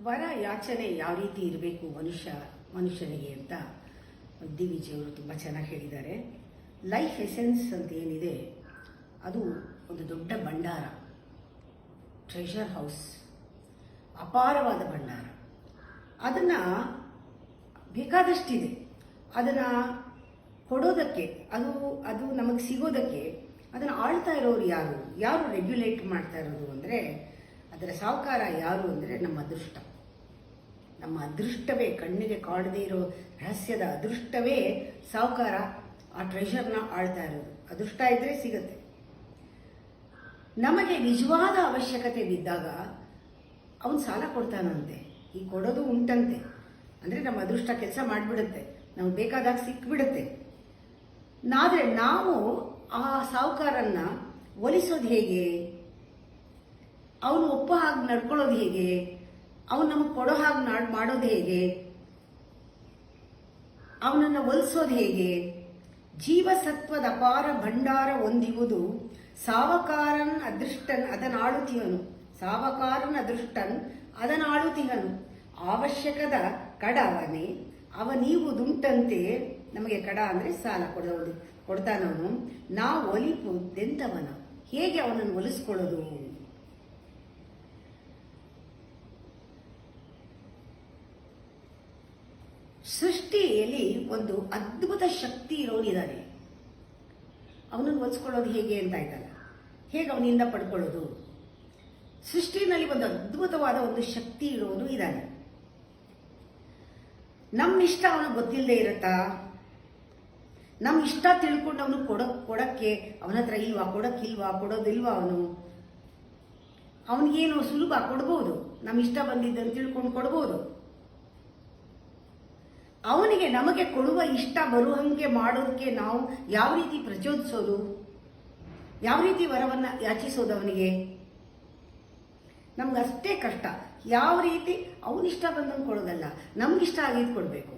ವರ ಯಾಚನೆ ಯಾವ ರೀತಿ ಇರಬೇಕು ಮನುಷ್ಯನಿಗೆ ಅಂತ ಡಿ ವಿಜಿಯವರು ತುಂಬ ಚೆನ್ನಾಗಿ ಹೇಳಿದ್ದಾರೆ. ಲೈಫ್ ಎಸೆನ್ಸ್ ಅಂತ ಏನಿದೆ ಅದು ಒಂದು ದೊಡ್ಡ ಭಂಡಾರ, ಟ್ರೆಷರ್ ಹೌಸ್, ಅಪಾರವಾದ ಭಂಡಾರ. ಅದನ್ನು ಬೇಕಾದಷ್ಟಿದೆ. ಅದನ್ನು ಕೊಡೋದಕ್ಕೆ, ಅದು ನಮಗೆ ಸಿಗೋದಕ್ಕೆ ಅದನ್ನು ಆಳ್ತಾ ಇರೋರು ಯಾರು ರೆಗ್ಯುಲೇಟ್ ಮಾಡ್ತಾ ಇರೋದು ಅಂದರೆ ಅದರ ಸಾಹುಕಾರ ಯಾರು ಅಂದರೆ ನಮ್ಮ ಅದೃಷ್ಟವೇ, ಕಣ್ಣಿಗೆ ಕಾಣದೇ ಇರೋ ರಹಸ್ಯದ ಅದೃಷ್ಟವೇ ಸಾಹುಕಾರ ಆ ಟ್ರೆಷರ್ನ ಆಳ್ತಾ ಇರೋದು. ಅದೃಷ್ಟ ಇದ್ರೆ ಸಿಗುತ್ತೆ. ನಮಗೆ ನಿಜವಾದ ಅವಶ್ಯಕತೆ ಬಿದ್ದಾಗ ಅವನು ಸಾಲ ಕೊಡ್ತಾನಂತೆ. ಈ ಕೊಡೋದು ಉಂಟಂತೆ, ಅಂದರೆ ನಮ್ಮ ಅದೃಷ್ಟ ಕೆಲಸ ಮಾಡಿಬಿಡುತ್ತೆ, ನಮ್ಗೆ ಬೇಕಾದಾಗ ಸಿಕ್ಬಿಡುತ್ತೆ. ಆದರೆ ನಾವು ಆ ಸಾಹುಕಾರನ್ನ ಒಲಿಸೋದು ಹೇಗೆ? ಅವನು ಒಪ್ಪೋ ಹಾಗೆ ನಡ್ಕೊಳ್ಳೋದು ಹೇಗೆ? ಅವನು ನಮಗೆ ಕೊಡೋ ಹಾಗೆ ಮಾಡೋದು ಹೇಗೆ? ಅವನನ್ನು ಒಲಿಸೋದು ಹೇಗೆ? ಜೀವಸತ್ವದ ಅಪಾರ ಭಂಡಾರ ಹೊಂದಿರುವುದು ಸಾವಕಾರನ್ ಅದೃಷ್ಟನ್ ಅದನಾಳುತಿಹನು. ಸಾವಕಾರನ್ ಅದೃಷ್ಟನ್ ಅದನಾಳುತಿಹನು. ಅವಶ್ಯಕದ ಕಡವನೇ ಅವನೀವುದುಂಟಂತೆ. ನಮಗೆ ಕಡ ಅಂದರೆ ಸಾಲ ಕೊಡ್ತಾನವನು. ನಾವು ಒಲಿಪುದೆಂತವನ, ಹೇಗೆ ಅವನನ್ನು ಒಲಿಸ್ಕೊಳ್ಳೋದು? ಸೃಷ್ಟಿಯಲ್ಲಿ ಒಂದು ಅದ್ಭುತ ಶಕ್ತಿ ಇರೋನಿದ್ದಾನೆ. ಅವನನ್ನು ಒಲಿಸ್ಕೊಳ್ಳೋದು ಹೇಗೆ ಅಂತ ಆಯ್ತಲ್ಲ, ಹೇಗೆ ಅವನಿಂದ ಪಡ್ಕೊಳ್ಳೋದು? ಸೃಷ್ಟಿನಲ್ಲಿ ಒಂದು ಅದ್ಭುತವಾದ ಒಂದು ಶಕ್ತಿ ಇರೋನು ಇದ್ದಾನೆ. ನಮ್ಮ ಇಷ್ಟ ಅವನಿಗೆ ಗೊತ್ತಿಲ್ಲದೆ ಇರುತ್ತಾ? ನಮ್ಮ ಇಷ್ಟ ತಿಳ್ಕೊಂಡು ಅವನು ಕೊಡಕ್ಕೆ ಅವನ ಹತ್ರ ಇಲ್ವಾ, ಕೊಡೋದಿಲ್ವಾ? ಅವನಿಗೇನು ಸುಲಭ ಕೊಡ್ಬೋದು, ನಮ್ಮ ಇಷ್ಟ ಬಂದಿದ್ದಂತ ತಿಳ್ಕೊಂಡು ಕೊಡ್ಬೋದು. ಅವನಿಗೆ ನಮಗೆ ಕೊಡುವ ಇಷ್ಟ ಬರುವಂಗೆ ಮಾಡೋದಕ್ಕೆ ನಾವು ಯಾವ ರೀತಿ ಪ್ರಚೋದಿಸೋದು, ಯಾವ ರೀತಿ ವರವನ್ನು ಯಾಚಿಸೋದು? ಅವನಿಗೆ ನಮ್ಗಷ್ಟೇ ಕಷ್ಟ. ಯಾವ ರೀತಿ ಅವನಿಷ್ಟ ಬಂದಂಗೆ ಕೊಡೋದಲ್ಲ, ನಮ್ಗಿಷ್ಟ ಆಗಿದ್ದು ಕೊಡಬೇಕು.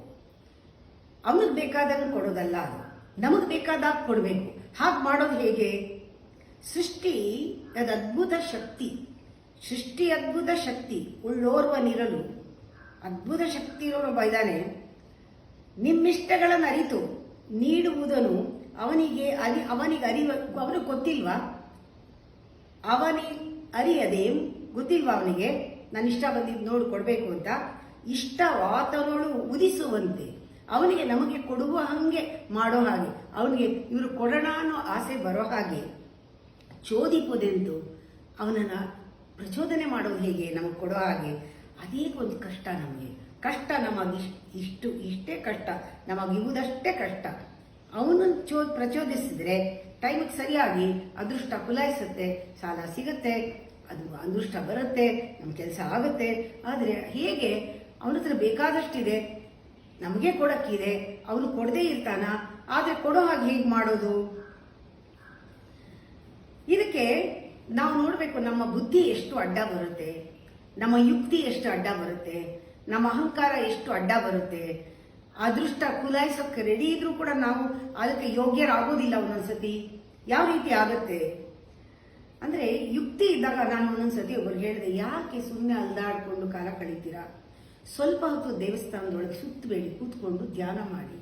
ಅವನಿಗೆ ಬೇಕಾದಂಗೆ ಕೊಡೋದಲ್ಲ, ಅದು ನಮಗೆ ಬೇಕಾದಾಗ ಕೊಡಬೇಕು. ಹಾಗೆ ಮಾಡೋದು ಹೇಗೆ? ಸೃಷ್ಟಿ ಅದು ಅದ್ಭುತ ಶಕ್ತಿ. ಸೃಷ್ಟಿ ಅದ್ಭುತ ಶಕ್ತಿ ಉಳ್ಳೋರ್ವನಿರಲು ಅದ್ಭುತ ಶಕ್ತಿ ಇರೋನು ಇದ್ದಾನೆ. ನಿಮ್ಮಿಷ್ಟಗಳನ್ನು ಅರಿತು ನೀಡುವುದನ್ನು ಅವನಿಗೆ ಅವನಿಗೆ ಗೊತ್ತಿಲ್ವಾ? ಅರಿಯದೆ ಗೊತ್ತಿಲ್ವಾ ಅವನಿಗೆ ನನ್ನ ಇಷ್ಟ ಬಂದಿದ್ದು ನೋಡಿ ಕೊಡಬೇಕು ಅಂತ? ಇಷ್ಟವಾತನೋಳು ಉದಿಸುವಂತೆ ಅವನಿಗೆ ನಮಗೆ ಕೊಡುವ ಹಾಗೆ ಮಾಡೋ ಹಾಗೆ, ಅವನಿಗೆ ಇವರು ಕೊಡೋಣ ಅನ್ನೋ ಆಸೆ ಬರೋ ಹಾಗೆ ಚೋದಿಪುದೆಂದು ಅವನನ್ನು ಪ್ರಚೋದನೆ ಮಾಡೋದು ಹೇಗೆ? ನಮಗೆ ಕೊಡೋ ಹಾಗೆ. ಅದೇ ಒಂದು ಕಷ್ಟ. ನಮಗೆ ಕಷ್ಟ, ಇಷ್ಟೇ ಕಷ್ಟ, ನಮಗಿರುವುದಷ್ಟೇ ಕಷ್ಟ. ಅವನನ್ನು ಪ್ರಚೋದಿಸಿದ್ರೆ ಟೈಮಿಗೆ ಸರಿಯಾಗಿ ಅದೃಷ್ಟ ಕುಲಾಯಿಸುತ್ತೆ, ಸಾಲ ಸಿಗುತ್ತೆ, ಅದು ಅದೃಷ್ಟ ಬರುತ್ತೆ, ನಮ್ಮ ಕೆಲಸ ಆಗುತ್ತೆ. ಆದರೆ ಹೇಗೆ? ಅವನ ಹತ್ರ ಬೇಕಾದಷ್ಟಿದೆ, ನಮಗೆ ಕೊಡಕ್ಕಿದೆ, ಅವನು ಕೊಡದೇ ಇರ್ತಾನ. ಆದರೆ ಕೊಡೋ ಹಾಗೆ ಹೇಗೆ ಮಾಡೋದು? ಇದಕ್ಕೆ ನಾವು ನೋಡಬೇಕು, ನಮ್ಮ ಬುದ್ಧಿ ಎಷ್ಟು ಅಡ್ಡ ಬರುತ್ತೆ, ನಮ್ಮ ಯುಕ್ತಿ ಎಷ್ಟು ಅಡ್ಡ ಬರುತ್ತೆ, ನಮ್ಮ ಅಹಂಕಾರ ಎಷ್ಟು ಅಡ್ಡ ಬರುತ್ತೆ. ಅದೃಷ್ಟ ಕುಲಾಯಿಸೋಕ್ಕೆ ರೆಡಿ ಇದ್ರೂ ಕೂಡ ನಾವು ಅದಕ್ಕೆ ಯೋಗ್ಯರಾಗೋದಿಲ್ಲ. ಒಂದೊಂದ್ಸತಿ ಯಾವ ರೀತಿ ಆಗುತ್ತೆ ಅಂದರೆ, ಯುಕ್ತಿ ಇದ್ದಾಗ ನಾನು ಒಂದೊಂದ್ಸತಿ ಒಬ್ಬರು ಹೇಳಿದೆ, ಯಾಕೆ ಸುಮ್ಮನೆ ಅಲ್ದಾಡ್ಕೊಂಡು ಕಾಲ ಕಳೀತೀರಾ? ಸ್ವಲ್ಪ ಹೊತ್ತು ದೇವಸ್ಥಾನದೊಳಗೆ ಸುತ್ತಬೇಡಿ, ಕೂತ್ಕೊಂಡು ಧ್ಯಾನ ಮಾಡಿ.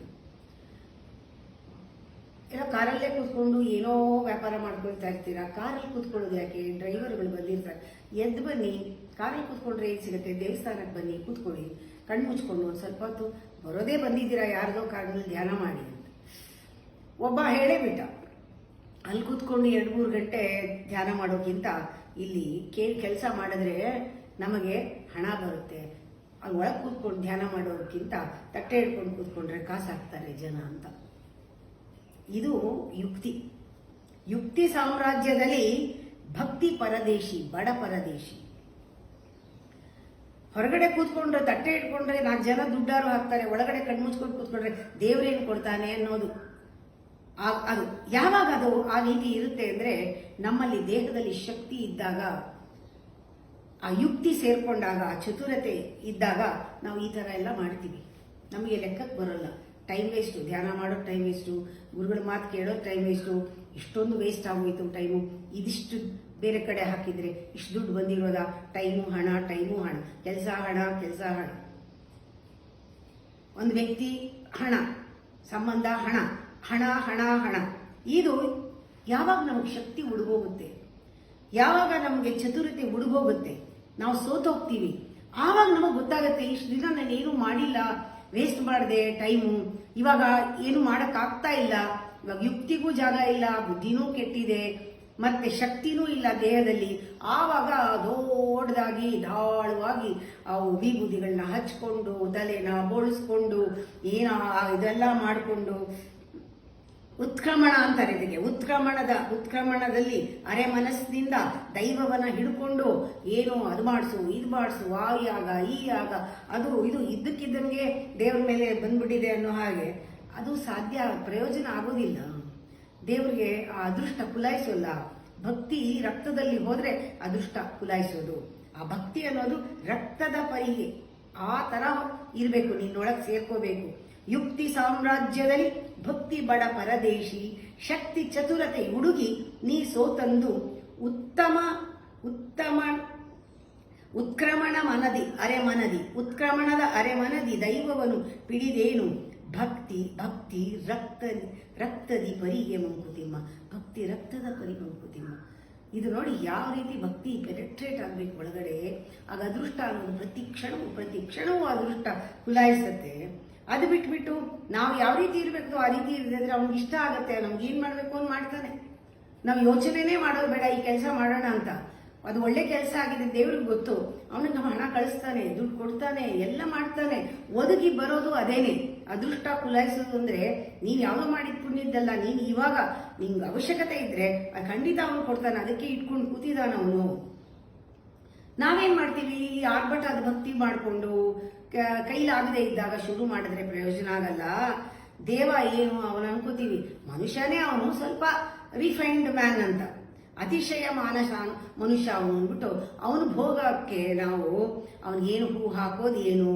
ಎಲ್ಲ ಕಾರಲ್ಲೇ ಕೂತ್ಕೊಂಡು ಏನೋ ವ್ಯಾಪಾರ ಮಾಡ್ಕೊಳ್ತಾ ಇರ್ತೀರಾ. ಕಾರಲ್ಲಿ ಕೂತ್ಕೊಳ್ಳೋದು ಯಾಕೆ? ಡ್ರೈವರ್ಗಳು ಬಂದಿರ್ತಾರೆ, ಎದ್ದು ಬನ್ನಿ, ಕಾರಲ್ಲಿ ಕೂತ್ಕೊಂಡ್ರೆ ಏನು ಸಿಗುತ್ತೆ? ದೇವಸ್ಥಾನಕ್ಕೆ ಬನ್ನಿ, ಕೂತ್ಕೊಳ್ಳಿ, ಕಣ್ಣು ಮುಚ್ಕೊಂಡು ಒಂದು ಸ್ವಲ್ಪ ಹೊತ್ತು. ಬರೋದೇ ಬಂದಿದ್ದೀರಾ ಯಾರ್ದೋ ಕಾರಲ್ಲಿ ಧ್ಯಾನ ಮಾಡಿ ಅಂತ ಒಬ್ಬ ಹೇಳೇ ಬಿಟ್ಟ. ಅಲ್ಲಿ ಕೂತ್ಕೊಂಡು 2-3 ಗಂಟೆ ಧ್ಯಾನ ಮಾಡೋಕ್ಕಿಂತ ಇಲ್ಲಿ ಕೆಲಸ ಮಾಡಿದ್ರೆ ನಮಗೆ ಹಣ ಬರುತ್ತೆ. ಅಲ್ಲಿ ಒಳಗೆ ಕೂತ್ಕೊಂಡು ಧ್ಯಾನ ಮಾಡೋದಕ್ಕಿಂತ ತಟ್ಟೆ ಹಿಡ್ಕೊಂಡು ಕೂತ್ಕೊಂಡ್ರೆ ಕಾಸು ಹಾಕ್ತಾರೆ ಜನ ಅಂತ. ಇದು ಯುಕ್ತಿ ಸಾಮ್ರಾಜ್ಯದಲ್ಲಿ ಭಕ್ತಿ ಪರದೇಶಿ, ಬಡ ಪರದೇಶಿ. ಹೊರಗಡೆ ಕೂತ್ಕೊಂಡ್ರೆ, ತಟ್ಟೆ ಇಟ್ಕೊಂಡ್ರೆ 4 ಜನ ದುಡ್ಡಾರು ಹಾಕ್ತಾರೆ, ಒಳಗಡೆ ಕಣ್ಮುಚ್ಕೊಂಡು ಕೂತ್ಕೊಂಡ್ರೆ ದೇವ್ರೇನು ಕೊಡ್ತಾನೆ ಅನ್ನೋದು. ಅದು ಯಾವಾಗ ಅದು ಆ ರೀತಿ ಇರುತ್ತೆ ಅಂದರೆ, ನಮ್ಮಲ್ಲಿ ದೇಹದಲ್ಲಿ ಶಕ್ತಿ ಇದ್ದಾಗ, ಆ ಯುಕ್ತಿ ಸೇರ್ಕೊಂಡಾಗ, ಆ ಚತುರತೆ ಇದ್ದಾಗ ನಾವು ಈ ಥರ ಎಲ್ಲ ಮಾಡ್ತೀವಿ. ನಮಗೆ ಲೆಕ್ಕಕ್ಕೆ ಬರೋಲ್ಲ. ಟೈಮ್ ವೇಸ್ಟು, ಧ್ಯಾನ ಮಾಡೋದು ಟೈಮ್ ವೇಸ್ಟು, ಗುರುಗಳ ಮಾತು ಕೇಳೋದು ಟೈಮ್ ವೇಸ್ಟು, ಇಷ್ಟೊಂದು ವೇಸ್ಟ್ ಆಗೋಯ್ತು ಟೈಮು. ಇದಿಷ್ಟು ಬೇರೆ ಕಡೆ ಹಾಕಿದ್ರೆ ಇಷ್ಟು ದುಡ್ಡು ಬಂದಿರೋದ, ಟೈಮು ಹಣ, ಕೆಲಸ ಹಣ. ಒಂದು ವ್ಯಕ್ತಿ ಹಣ, ಸಂಬಂಧ ಹಣ. ಇದು ಯಾವಾಗ ನಮಗೆ ಶಕ್ತಿ ಉಡುಗೋಗುತ್ತೆ, ಯಾವಾಗ ನಮಗೆ ಚತುರತೆ ಉಡುಗೋಗುತ್ತೆ, ನಾವು ಸೋತೋಗ್ತೀವಿ, ಆವಾಗ ನಮಗೆ ಗೊತ್ತಾಗುತ್ತೆ ಇಷ್ಟು ದಿನ ನಾನು ಏನು ಮಾಡಿಲ್ಲ, ವೇಸ್ಟ್ ಮಾಡಿದೆ ಟೈಮು, ಇವಾಗ ಏನು ಮಾಡೋಕ್ಕಾಗ್ತಾ ಇಲ್ಲ, ಇವಾಗ ಯುಕ್ತಿಗೂ ಜಾಗ ಇಲ್ಲ, ಬುದ್ಧಿನೂ ಕೆಟ್ಟಿದೆ, ಮತ್ತೆ ಶಕ್ತಿನೂ ಇಲ್ಲ ದೇಹದಲ್ಲಿ. ಆವಾಗ ದೊಡ್ಡದಾಗಿ ಧಾಳವಾಗಿ ಅವು ವಿಭೂತಿಗಳನ್ನ ಹಚ್ಕೊಂಡು ತಲೆನ ಬೋಳಿಸ್ಕೊಂಡು ಇದೆಲ್ಲ ಮಾಡಿಕೊಂಡು ಉತ್ಕ್ರಮಣ ಅಂತಾರೆ ಇದಕ್ಕೆ. ಉತ್ಕ್ರಮಣದಲ್ಲಿ ಅರೆ ಮನಸ್ಸಿನಿಂದ ದೈವವನ್ನ ಹಿಡ್ಕೊಂಡು ಏನು ಅದು ಮಾಡಿಸು ಇದು ಮಾಡಿಸು, ಆ ಯಾಗ ಈ ಯಾಗ ಅದು ಇದು ಇದ್ದಕ್ಕಿದ್ದಂಗೆ ದೇವ್ರ ಮೇಲೆ ಬಂದ್ಬಿಟ್ಟಿದೆ ಅನ್ನೋ ಹಾಗೆ ಅದು ಸಾಧ್ಯ, ಪ್ರಯೋಜನ ಆಗೋದಿಲ್ಲ. ದೇವರಿಗೆ ಆ ಅದೃಷ್ಟ ಕುಲಾಯಿಸೋಲ್ಲ. ಭಕ್ತಿ ರಕ್ತದಲ್ಲಿ ಹೋದ್ರೆ ಅದೃಷ್ಟ ಕುಲಾಯಿಸೋದು. ಆ ಭಕ್ತಿ ಅನ್ನೋದು ರಕ್ತದ ಪರಿಹೆ, ಆ ತರ ಇರಬೇಕು, ನಿನ್ನೊಳಗೆ ಸೇರ್ಕೋಬೇಕು. ಯುಕ್ತಿ ಸಾಮ್ರಾಜ್ಯದಲ್ಲಿ ಭಕ್ತಿ ಬಡ ಪರದೇಶಿ, ಶಕ್ತಿ ಚತುರತೆ ಹುಡುಗಿ ನೀ ಸೋತಂದು ಉತ್ಕ್ರಮಣದ ಅರೆಮನದಿ ದೈವವನ್ನು ಪಿಡಿದೇನು ಭಕ್ತಿ ರಕ್ತದಿ ಪರಿಗೆ ಮಂಕುತಿಮ್ಮ. ಭಕ್ತಿ ರಕ್ತದ ಪರಿ ಮಂಕುತಿಮ್ಮ. ಇದು ನೋಡಿ ಯಾವ ರೀತಿ ಭಕ್ತಿ ಪೆನೆಟ್ರೇಟ್ ಆಗ್ಬೇಕು ಒಳಗಡೆ. ಆಗ ಅದೃಷ್ಟ ಅನ್ನೋದು ಪ್ರತಿ ಕ್ಷಣವೂ ಅದೃಷ್ಟ ಕುಲಾಯಿಸುತ್ತೆ. ಅದು ಬಿಟ್ಬಿಟ್ಟು ನಾವು ಯಾವ ರೀತಿ ಇರಬೇಕು ಆ ರೀತಿ ಇರಿದ್ರೆ ಅವ್ನಿಗೆ ಇಷ್ಟ ಆಗುತ್ತೆ, ನಮ್ಗೆ ಏನ್ ಮಾಡ್ಬೇಕು ಅಂತ ಮಾಡ್ತಾನೆ. ನಾವು ಯೋಚನೆನೇ ಮಾಡೋದು ಬೇಡ, ಈ ಕೆಲಸ ಮಾಡೋಣ ಅಂತ. ಅದು ಒಳ್ಳೆ ಕೆಲಸ ಆಗಿದೆ, ದೇವ್ರಿಗೆ ಗೊತ್ತು, ಅವನಿಗೆ ಹಣ ಕಳಿಸ್ತಾನೆ, ದುಡ್ಡು ಕೊಡ್ತಾನೆ, ಎಲ್ಲ ಮಾಡ್ತಾನೆ. ಒದಗಿ ಬರೋದು ಅದೇನೆ. ಅದೃಷ್ಟ ಕುಲಾಯಿಸೋದು ಅಂದ್ರೆ ನೀನ್ ಯಾವ್ದೋ ಮಾಡಿದ ಪುಣ್ಯದ್ದಲ್ಲ, ನೀನ್ ಇವಾಗ ನಿಂಗೆ ಅವಶ್ಯಕತೆ ಇದ್ರೆ ಖಂಡಿತ ಅವನು ಕೊಡ್ತಾನೆ. ಅದಕ್ಕೆ ಇಟ್ಕೊಂಡು ಕೂತಿದ್ದಾನ ಅವನು. ನಾವೇನ್ ಮಾಡ್ತೀವಿ, ಆರ್ಭಟ ಅದು ಭಕ್ತಿ ಮಾಡಿಕೊಂಡು ಕೈಲಾಗದೆ ಇದ್ದಾಗ ಶುರು ಮಾಡಿದ್ರೆ ಪ್ರಯೋಜನ ಆಗಲ್ಲ. ದೇವ ಏನು ಅವನು ಅನ್ಕೋತೀವಿ, ಮನುಷ್ಯನೇ ಅವನು ಸ್ವಲ್ಪ ರಿಫೈನ್ಡ್ ಮ್ಯಾನ್ ಅಂತ, ಅತಿಶಯ ಮನುಷ್ಯ ಅವನು ಅಂದ್ಬಿಟ್ಟು ಅವನು ಭೋಗಕ್ಕೆ ನಾವು ಅವನಿಗೇನು ಹೂ ಹಾಕೋದೇನು,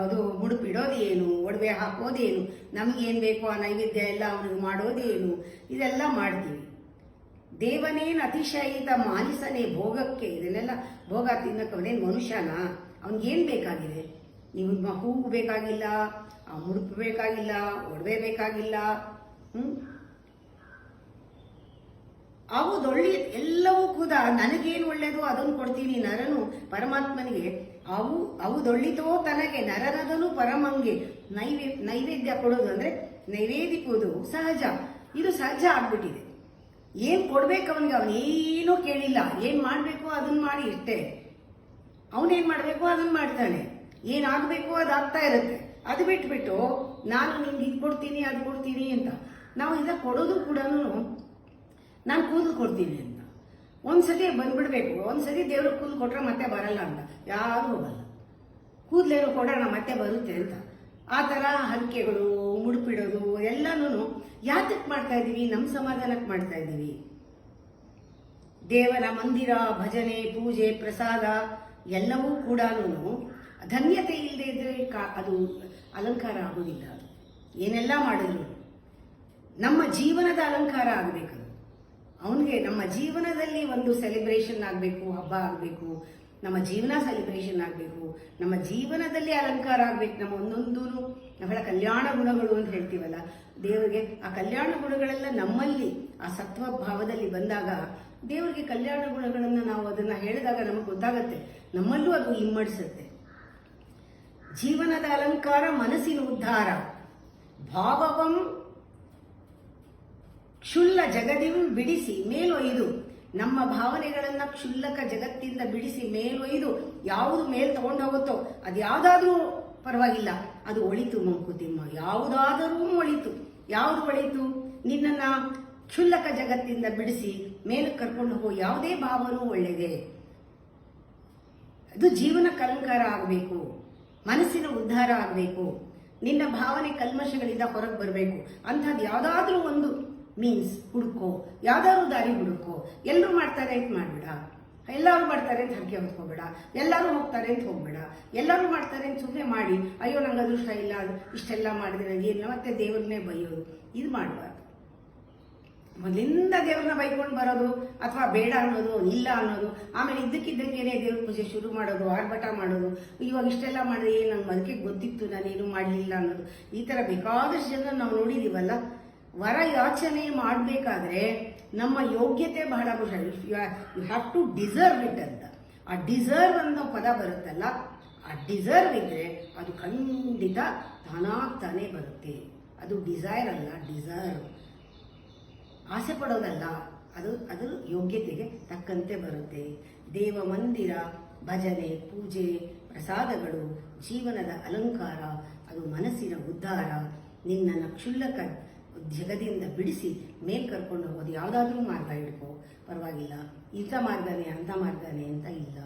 ಅದು ಮುಡುಪಿಡೋದೇನು, ಒಡವೆ ಹಾಕೋದೇನು, ನಮಗೇನು ಬೇಕೋ ಆ ನೈವೇದ್ಯ ಎಲ್ಲ ಅವನಿಗೆ ಮಾಡೋದೇನು, ಇದೆಲ್ಲ ಮಾಡ್ತೀವಿ. ದೇವನೇನು ಅತಿಶಯಿತ ಮಾಲಿಸನೇ ಭೋಗಕ್ಕೆ, ಇದನ್ನೆಲ್ಲ ಭೋಗ ತಿನ್ನಕ್ಕವನೇನು ಮನುಷ್ಯನ? ಅವನಿಗೇನು ಬೇಕಾಗಿದೆ? ನೀವು ಹೂವು ಬೇಕಾಗಿಲ್ಲ, ಮುಡುಪು ಬೇಕಾಗಿಲ್ಲ, ಒಡವೆ ಬೇಕಾಗಿಲ್ಲ, ಅವುದೊಳ್ಳೆ ಎಲ್ಲವೂ ಕೂಡ ನನಗೇನು ಒಳ್ಳೇದು ಅದನ್ನು ಕೊಡ್ತೀನಿ. ನರನು ಪರಮಾತ್ಮನಿಗೆ ಅವುದೊಳ್ಳಿತೋ ತನಗೆ ನರನದನು ಪರಮಂಗೆ. ನೈವೇದ್ಯ ಕೊಡೋದು ಅಂದ್ರೆ ನೈವೇದಿಕೋದು ಸಹಜ, ಇದು ಸಹಜ ಆಗ್ಬಿಟ್ಟಿದೆ. ಏನ್ ಕೊಡ್ಬೇಕು ಅವನಿಗೆ, ಅವನೇನೂ ಕೇಳಿಲ್ಲ, ಏನ್ ಮಾಡ್ಬೇಕು ಅದನ್ನ ಮಾಡಿ ಇಷ್ಟೇ. ಅವನೇನ್ ಮಾಡ್ಬೇಕು ಅದನ್ನ ಮಾಡ್ತಾನೆ, ಏನಾಗಬೇಕು ಅದಾಗ್ತಾ ಇರುತ್ತೆ. ಅದು ಬಿಟ್ಬಿಟ್ಟು ನಾನು ನಿಮ್ಗೆ ಇದು ಕೊಡ್ತೀನಿ ಅದು ಕೊಡ್ತೀನಿ ಅಂತ ನಾವು ಇದ ಕೊಡೋದು ಕೂಡ ನಾನು ಕೂದಲು ಕೊಡ್ತೀನಿ ಅಂತ ಒಂದ್ಸತಿ ಬಂದ್ಬಿಡ್ಬೇಕು. ಒಂದ್ಸತಿ ದೇವ್ರಿಗೆ ಕೂದಲು ಕೊಟ್ರೆ ಮತ್ತೆ ಬರಲ್ಲ ಅಂತ ಯಾರು ಹೋಗಲ್ಲ. ಕೂದಲೇನು ಕೊಡೋಣ ಮತ್ತೆ ಬರುತ್ತೆ ಅಂತ ಆ ಥರ ಹರಕೆಗಳು ಮುಡುಪಿಡೋದು ಎಲ್ಲನೂ ಯಾತಕ್ಕೆ ಮಾಡ್ತಾ ಇದ್ದೀವಿ? ನಮ್ಮ ಸಮಾಧಾನಕ್ಕೆ ಮಾಡ್ತಾ ಇದ್ದೀವಿ. ದೇವರ ಮಂದಿರ, ಭಜನೆ, ಪೂಜೆ, ಪ್ರಸಾದ ಎಲ್ಲವೂ ಕೂಡ ಧನ್ಯತೆ ಇಲ್ಲದೆ ಇದ್ರೆ ಅದು ಅಲಂಕಾರ ಆಗೋದಿಲ್ಲ. ಅದು ಏನೆಲ್ಲ ಮಾಡಿದ್ರು ನಮ್ಮ ಜೀವನದ ಅಲಂಕಾರ ಆಗಬೇಕು. ಅವನಿಗೆ ನಮ್ಮ ಜೀವನದಲ್ಲಿ ಒಂದು ಸೆಲೆಬ್ರೇಷನ್ ಆಗಬೇಕು, ಹಬ್ಬ ಆಗಬೇಕು, ನಮ್ಮ ಜೀವನ ಸೆಲೆಬ್ರೇಷನ್ ಆಗಬೇಕು, ನಮ್ಮ ಜೀವನದಲ್ಲಿ ಅಲಂಕಾರ ಆಗಬೇಕು. ನಮ್ಮ ಒಂದೊಂದು ನಾವೆಲ್ಲ ಕಲ್ಯಾಣ ಗುಣಗಳು ಅಂತ ಹೇಳ್ತೀವಲ್ಲ, ದೇವರಿಗೆ ಆ ಕಲ್ಯಾಣ ಗುಣಗಳೆಲ್ಲ ನಮ್ಮಲ್ಲಿ ಆ ಸತ್ವ ಭಾವದಲ್ಲಿ ಬಂದಾಗ ದೇವರಿಗೆ ಕಲ್ಯಾಣ ಗುಣಗಳನ್ನು ನಾವು ಅದನ್ನ ಹೇಳಿದಾಗ ನಮಗೆ ಗೊತ್ತಾಗತ್ತೆ, ನಮ್ಮಲ್ಲೂ ಅದು ಇಮ್ಮಡಿಸುತ್ತೆ. ಜೀವನದ ಅಲಂಕಾರ ಮನಸ್ಸಿನ ಉದ್ಧಾರ, ಭಾವವಂ ಕ್ಷುಲ್ಲ ಜಗದಿಂ ಬಿಡಿಸಿ ಮೇಲೊಯ್ದು. ನಮ್ಮ ಭಾವನೆಗಳನ್ನ ಕ್ಷುಲ್ಲಕ ಜಗತ್ತಿಂದ ಬಿಡಿಸಿ ಮೇಲೊಯ್ದು ಯಾವುದು ಮೇಲ್ ತಗೊಂಡು ಹೋಗುತ್ತೋ ಅದು ಯಾವ್ದಾದ್ರೂ ಪರವಾಗಿಲ್ಲ, ಅದು ಒಳಿತು ಮಂಕುತಿಮ್ಮ. ಯಾವುದಾದರೂ ಒಳಿತು. ಯಾವುದು ಒಳಿತು? ನಿನ್ನನ್ನ ಕ್ಷುಲ್ಲಕ ಜಗತ್ತಿಂದ ಬಿಡಿಸಿ ಮೇಲಕ್ಕೆ ಕರ್ಕೊಂಡು ಹೋಗೋ ಯಾವುದೇ ಭಾವನೂ ಒಳ್ಳೆಯದೇ. ಅದು ಜೀವನಕ್ಕೆ ಅಲಂಕಾರ ಆಗಬೇಕು, ಮನಸ್ಸಿನ ಉದ್ಧಾರ ಆಗಬೇಕು, ನಿನ್ನ ಭಾವನೆ ಕಲ್ಮಶಗಳಿಂದ ಹೊರಗೆ ಬರಬೇಕು. ಅಂಥದ್ದು ಯಾವುದಾದ್ರೂ ಒಂದು ಮೀನ್ಸ್ ಹುಡುಕೋ, ಯಾವ್ದಾದ್ರು ದಾರಿ ಹುಡುಕೋ. ಎಲ್ಲರೂ ಮಾಡ್ತಾರೆ ಅಂತ ಮಾಡ್ಬೇಡ, ಎಲ್ಲರೂ ಮಾಡ್ತಾರೆ ಅಂತ ಹರಕೆ ಹೊತ್ಕೋಬೇಡ, ಎಲ್ಲರೂ ಹೋಗ್ತಾರೆ ಅಂತ ಹೋಗ್ಬೇಡ. ಎಲ್ಲರೂ ಮಾಡ್ತಾರೆ ಅಂತ ಸುಮ್ಮನೆ ಮಾಡಿ ಅಯ್ಯೋ ನಂಗೆ ಅದೃಷ್ಟ ಇಲ್ಲ, ಇಷ್ಟೆಲ್ಲ ಮಾಡಿದ್ರೆ ನನಗೆ ಮತ್ತೆ ದೇವ್ರನ್ನೇ ಬೈಯೋದು, ಇದು ಮಾಡಬಾರ್ದು. ಮೊದಲಿಂದ ದೇವ್ರನ್ನ ಬೈಕೊಂಡು ಬರೋದು ಅಥವಾ ಬೇಡ ಅನ್ನೋದು ಇಲ್ಲ ಅನ್ನೋದು, ಆಮೇಲೆ ಇದ್ದಕ್ಕಿದ್ದಂಗೆನೆ ದೇವ್ರ ಪೂಜೆ ಶುರು ಮಾಡೋದು, ಆರ್ಭಟ ಮಾಡೋದು, ಇವಾಗ ಇಷ್ಟೆಲ್ಲ ಮಾಡಿದ್ರೆ ನಂಗೆ ಅದಕ್ಕೆ ಗೊತ್ತಿತ್ತು ನಾನೇನು ಮಾಡಲಿಲ್ಲ ಅನ್ನೋದು, ಈ ಥರ ಬೇಕಾದಷ್ಟು ಜನ ನಾವು ನೋಡಿದೀವಲ್ಲ. ವರ ಯಾಚನೆ ಮಾಡಬೇಕಾದ್ರೆ ನಮ್ಮ ಯೋಗ್ಯತೆ ಬಹಳ ಮುಖ್ಯ. You have to deserve it ಅಂತ. ಆ ಡಿಸರ್ವ್ ಅನ್ನೋ ಪದ ಬರುತ್ತಲ್ಲ, ಆ ಡಿಸರ್ವ್ ಇದ್ರೆ ಅದು ಖಂಡಿತ ತಾನಾಗ್ತಾನೆ ಬರುತ್ತೆ. ಅದು ಡಿಸೈರ್ ಅಲ್ಲ, ಡಿಸರ್ವ್. ಆಸೆ ಪಡೋದಲ್ಲ, ಅದು ಯೋಗ್ಯತೆಗೆ ತಕ್ಕಂತೆ ಬರುತ್ತೆ. ದೇವ ಮಂದಿರ, ಭಜನೆ, ಪೂಜೆ, ಪ್ರಸಾದಗಳು, ಜೀವನದ ಅಲಂಕಾರ, ಅದು ಮನಸ್ಸಿನ ಉದ್ಧಾರ. ನಿನ್ನನ್ನು ಕ್ಷುಲ್ಲಕ ಜಗದಿಂದ ಬಿಡಿಸಿ ಮೇಲ್ ಕರ್ಕೊಂಡು ಹೋಗೋದು ಯಾವುದಾದ್ರೂ ಮಾರ್ಗ ಹಿಡ್ಕೋ, ಪರವಾಗಿಲ್ಲ. ಇಂಥ ಮಾರ್ಗನೇ ಅಂಥ ಮಾರ್ಗನೇ ಅಂತ ಇಲ್ಲ.